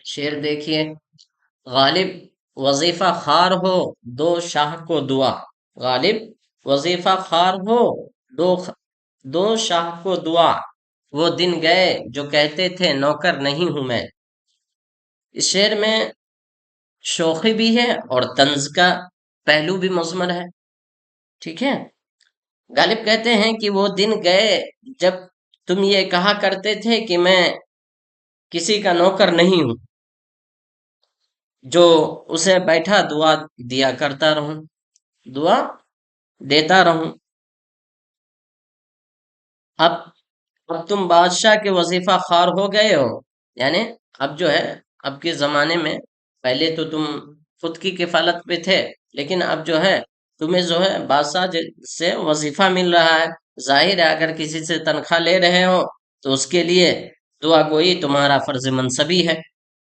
شعر دیکھیے، غالب وظیفہ خوار ہو، دو شاہ کو دعا. غالب وظیفہ خوار ہو، دو دو شاہ کو دعا. وہ دن گئے جو کہتے تھے نوکر نہیں ہوں میں. اس شعر میں شوخی بھی ہے اور طنز کا پہلو بھی مضمر ہے. ٹھیک ہے. غالب کہتے ہیں کہ وہ دن گئے جب تم یہ کہا کرتے تھے کہ میں کسی کا نوکر نہیں ہوں، جو اسے بیٹھا دعا دیا کرتا رہوں، دعا دیتا رہوں. اب اب تم بادشاہ کے وظیفہ خوار ہو گئے ہو. یعنی اب جو ہے، اب کے زمانے میں، پہلے تو تم خود کی کفالت پہ تھے، لیکن اب جو ہے تمہیں جو ہے بادشاہ سے وظیفہ مل رہا ہے. ظاہر ہے اگر کسی سے تنخواہ لے رہے ہو تو اس کے لیے دعا گوئی تمہارا فرض منصبی ہے.